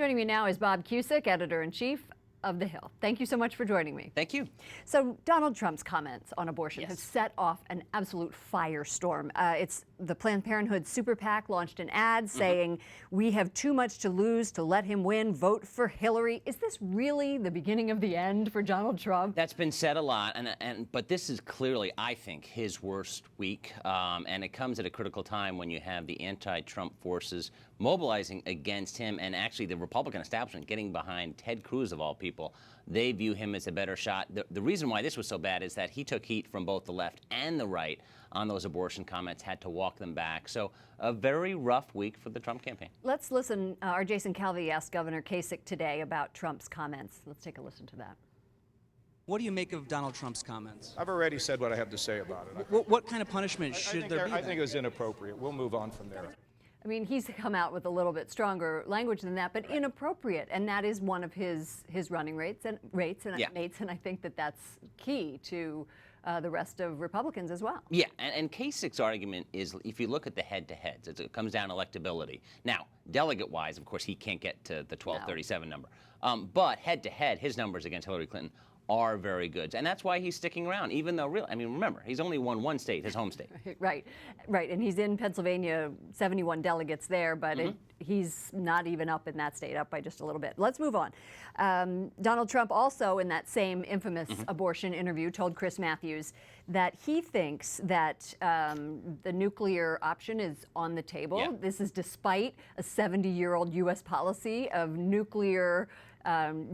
Joining me now is Bob Cusack, editor-in-chief of The Hill. Thank you so much for joining me. Thank you. So Donald Trump's comments on abortion have set off an absolute firestorm. It's the Planned Parenthood super PAC launched an ad saying, "We have too much to lose to let him win. Vote for Hillary." Is this really the beginning of the end for Donald Trump? That's been said a lot, but this is clearly, I think, his worst week, and it comes at a critical time when you have the anti-Trump forces mobilizing against him, and actually the Republican establishment getting behind Ted Cruz, of all people. They view him as a better shot. The reason why this was so bad is that he took heat from both the left and the right on those abortion comments, had to walk them back. So a very rough week for the Trump campaign. Let's listen. Our Jason Calvi asked Governor Cusack today about Trump's comments. Let's take a listen to that. What do you make of Donald Trump's comments? I've already said what I have to say about it. What kind of punishment should there be? I think it was inappropriate. We'll move on from there. I mean, he's come out with a little bit stronger language than that, but inappropriate, and that is one of his running mates, and I think that that's key to the rest of Republicans as well. Yeah, and Cusack's argument is, if you look at the head-to-heads, it comes down to electability. Now, delegate-wise, of course, he can't get to the 1237 number, but head-to-head, his numbers against Hillary Clinton are very good, and that's why he's sticking around, even though, really, I mean, remember, he's only won one state, his home state. Right, and he's in Pennsylvania, 71 delegates there, but he's not even up in that state, up by just a little bit. Let's move on. Donald Trump also, in that same infamous abortion interview, told Chris Matthews that he thinks that the nuclear option is on the table. Yeah. This is despite a 70-year-old U.S. policy of nuclear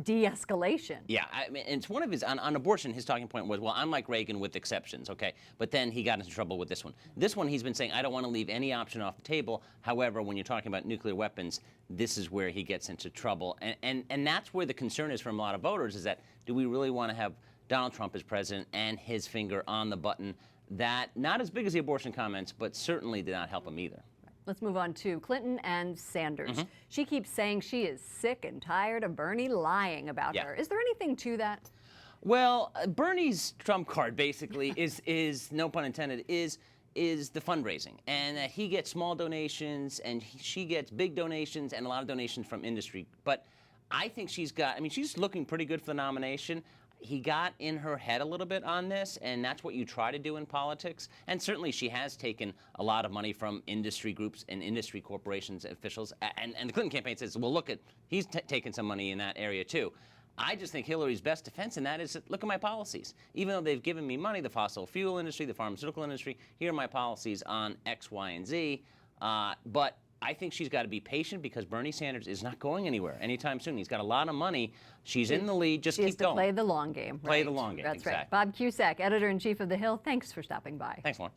de-escalation. Yeah, I mean, it's one of his, on abortion, his talking point was, well, I'm like Reagan with exceptions, okay? But then he got into trouble with this one. This one, he's been saying, I don't want to leave any option off the table. However, when you're talking about nuclear weapons, this is where he gets into trouble. And that's where the concern is from a lot of voters, is that, do we really want to have Donald Trump as president and his finger on the button? That, not as big as the abortion comments, but certainly did not help him either. Let's move on to Clinton and Sanders. She keeps saying she is sick and tired of Bernie lying about her. Is there anything to that? Well, Bernie's trump card basically is no pun intended, is the fundraising, and that he gets small donations and she gets big donations and a lot of donations from industry. But I think she's looking pretty good for the nomination. He got in her head a little bit on this, and that's what you try to do in politics. And certainly she has taken a lot of money from industry groups and industry corporations, officials. And the Clinton campaign says, well, look, he's taken some money in that area too. I just think Hillary's best defense in that is, look at my policies. Even though they've given me money, the fossil fuel industry, the pharmaceutical industry, here are my policies on X, Y, and Z. But I think she's got to be patient, because Bernie Sanders is not going anywhere anytime soon. He's got a lot of money. She's in the lead. Just keep going. Play the long game. Play the long game. That's exactly. right. Bob Cusack, editor-in-chief of The Hill, thanks for stopping by. Thanks, Lauren.